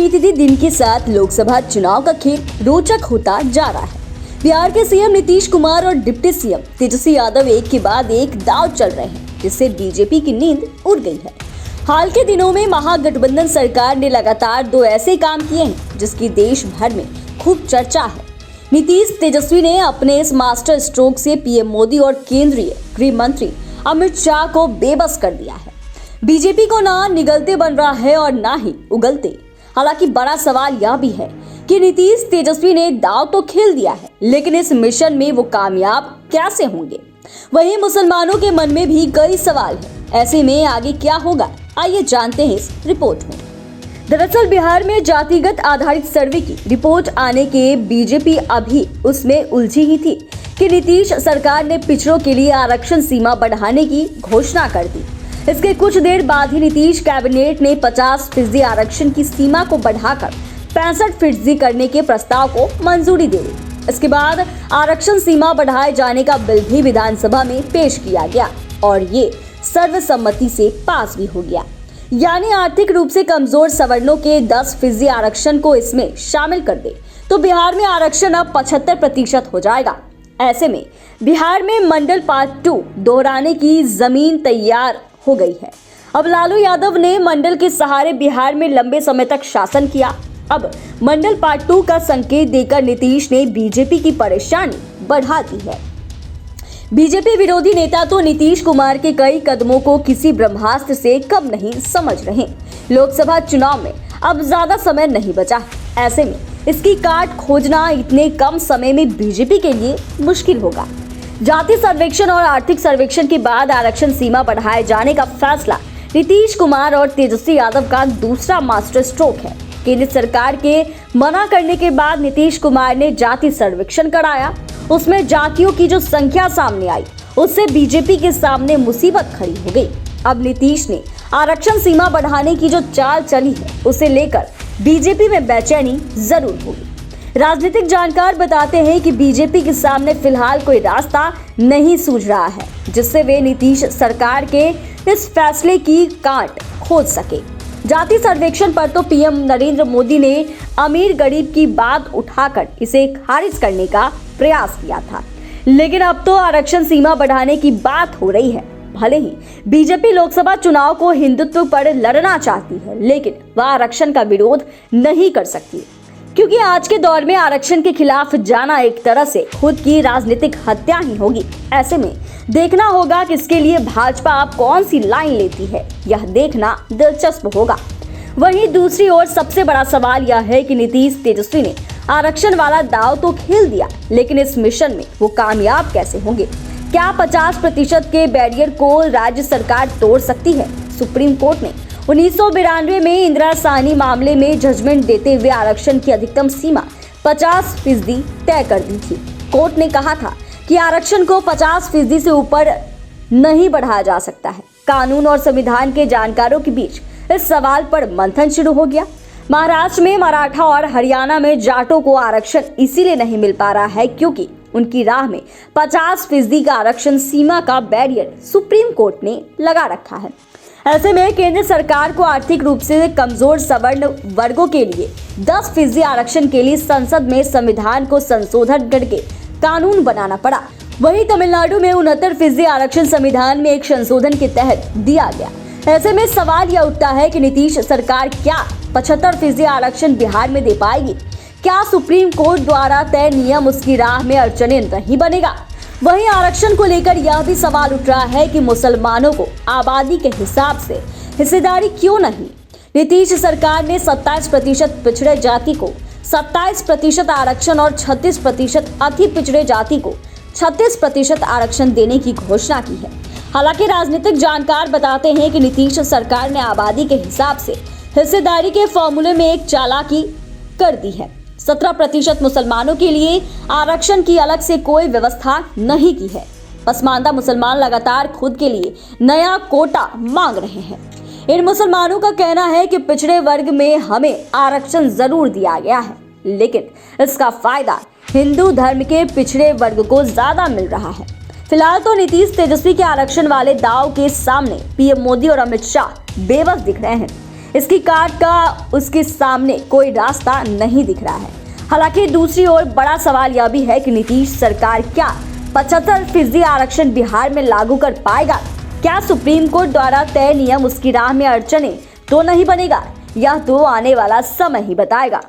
बीते दिन के साथ लोकसभा चुनाव का खेल रोचक होता जा रहा है। बिहार के सीएम नीतीश कुमार और डिप्टी सीएम तेजस्वी यादव एक के बाद एक दांव चल रहे हैं, जिससे बीजेपी की नींद उड़ गई है। हाल के दिनों में महागठबंधन सरकार ने लगातार दो ऐसे काम किए हैं जिसकी देश भर में खूब चर्चा है। नीतीश तेजस्वी ने अपने इस मास्टर स्ट्रोक से पीएम मोदी और केंद्रीय गृह मंत्री अमित शाह को बेबस कर दिया है। बीजेपी को ना निगलते बन रहा है और ना ही उगलते। हालांकि बड़ा सवाल यह भी है कि नीतीश तेजस्वी ने दांव तो खेल दिया है, लेकिन इस मिशन में वो कामयाब कैसे होंगे? वहीं मुसलमानों के मन में भी कई सवाल हैं। ऐसे में आगे क्या होगा, आइए जानते हैं इस रिपोर्ट में। दरअसल बिहार में जातिगत आधारित सर्वे की रिपोर्ट आने के बीजेपी अभी उसमें उलझी ही थी कि नीतीश सरकार ने पिछड़ों के लिए आरक्षण सीमा बढ़ाने की घोषणा कर दी। इसके कुछ देर बाद ही नीतीश कैबिनेट ने 50% आरक्षण की सीमा को बढ़ाकर 65% करने के प्रस्ताव को मंजूरी दे दी। इसके बाद आरक्षण सीमा बढ़ाए जाने का बिल भी विधानसभा में पेश किया गया और ये सर्वसम्मति से पास भी हो गया। यानी आर्थिक रूप से कमजोर सवर्णों के 10% आरक्षण को इसमें शामिल कर दे तो बिहार में आरक्षण अब 75% हो जाएगा। ऐसे में बिहार में मंडल पार्ट 2 दोहराने की जमीन तैयार हो गई है। अब लालू यादव ने मंडल के सहारे बिहार में लंबे समय तक शासन किया। अब मंडल पार्ट 2 का संकेत देकर नीतीश ने बीजेपी की परेशानी बढ़ा दी है। बीजेपी विरोधी नेता तो नीतीश कुमार के कई कदमों को किसी ब्रह्मास्त्र से कम नहीं समझ रहे। लोकसभा चुनाव में अब ज्यादा समय नहीं बचा। ऐसे में इसकी काट खोजना इतने कम समय में बीजेपी के लिए मुश्किल होगा। जाति सर्वेक्षण और आर्थिक सर्वेक्षण के बाद आरक्षण सीमा बढ़ाए जाने का फैसला नीतीश कुमार और तेजस्वी यादव का दूसरा मास्टर स्ट्रोक है। केंद्र सरकार के मना करने के बाद नीतीश कुमार ने जाति सर्वेक्षण कराया। उसमें जातियों की जो संख्या सामने आई, उससे बीजेपी के सामने मुसीबत खड़ी हो गई। अब नीतीश ने आरक्षण सीमा बढ़ाने की जो चाल चली है, उसे लेकर बीजेपी में बेचैनी जरूर होगी। राजनीतिक जानकार बताते हैं कि बीजेपी के सामने फिलहाल कोई रास्ता नहीं सूझ रहा है जिससे वे नीतीश सरकार के इस फैसले की काट खोज सके। जाति सर्वेक्षण पर तो पीएम नरेंद्र मोदी ने अमीर गरीब की बात उठाकर इसे खारिज करने का प्रयास किया था, लेकिन अब तो आरक्षण सीमा बढ़ाने की बात हो रही है। भले ही बीजेपी लोकसभा चुनाव को हिंदुत्व पर लड़ना चाहती है, लेकिन वह आरक्षण का विरोध नहीं कर सकती, क्योंकि आज के दौर में आरक्षण के खिलाफ जाना एक तरह से खुद की राजनीतिक हत्या ही होगी। ऐसे में देखना होगा कि इसके लिए भाजपा अब कौन सी लाइन लेती है, यह देखना दिलचस्प होगा। वहीं दूसरी ओर सबसे बड़ा सवाल यह है कि नीतीश तेजस्वी ने आरक्षण वाला दांव तो खेल दिया, लेकिन इस मिशन में वो कामयाब कैसे होंगे? क्या 50% के बैरियर को राज्य सरकार तोड़ सकती है? सुप्रीम कोर्ट ने 1992 में इंदिरा साहनी मामले में जजमेंट देते हुए आरक्षण की अधिकतम सीमा 50% तय कर दी थी। कोर्ट ने कहा था कि आरक्षण को 50% से ऊपर नहीं बढ़ाया जा सकता है। कानून और संविधान के जानकारों के बीच इस सवाल पर मंथन शुरू हो गया। महाराष्ट्र में मराठा और हरियाणा में जाटों को आरक्षण इसीलिए नहीं मिल पा रहा है क्योंकि उनकी राह में 50% का आरक्षण सीमा का बैरियर सुप्रीम कोर्ट ने लगा रखा है। ऐसे में केंद्र सरकार को आर्थिक रूप से कमजोर सवर्ण वर्गों के लिए 10% आरक्षण के लिए संसद में संविधान को संशोधन करके कानून बनाना पड़ा। वहीं तमिलनाडु में 69% आरक्षण संविधान में एक संशोधन के तहत दिया गया। ऐसे में सवाल यह उठता है कि नीतीश सरकार क्या 75% आरक्षण बिहार में दे पाएगी? क्या सुप्रीम कोर्ट द्वारा तय नियम उसकी राह में अड़चने नहीं बनेगा? वहीं आरक्षण को लेकर यह भी सवाल उठ रहा है कि मुसलमानों को आबादी के हिसाब से हिस्सेदारी क्यों नहीं? नीतीश सरकार ने 27% पिछड़े जाति को 27% आरक्षण और 36% अति पिछड़े जाति को 36% आरक्षण देने की घोषणा की है। हालांकि राजनीतिक जानकार बताते हैं कि नीतीश सरकार ने आबादी के हिसाब से हिस्सेदारी के फॉर्मूले में एक चालाकी कर दी है। 17% मुसलमानों के लिए आरक्षण की अलग से कोई व्यवस्था नहीं की है। पसमानदा मुसलमान लगातार खुद के लिए नया कोटा मांग रहे हैं। इन मुसलमानों का कहना है कि पिछड़े वर्ग में हमें आरक्षण जरूर दिया गया है, लेकिन इसका फायदा हिंदू धर्म के पिछड़े वर्ग को ज्यादा मिल रहा है। फिलहाल तो नीतीश तेजस्वी के आरक्षण वाले दाव के सामने पीएम मोदी और अमित शाह बेबस दिख रहे हैं। इसकी काट का उसके सामने कोई रास्ता नहीं दिख रहा है। हालांकि दूसरी ओर बड़ा सवाल यह भी है कि नीतीश सरकार क्या 75% आरक्षण बिहार में लागू कर पाएगा? क्या सुप्रीम कोर्ट द्वारा तय नियम उसकी राह में अड़चने तो नहीं बनेगा? यह तो आने वाला समय ही बताएगा।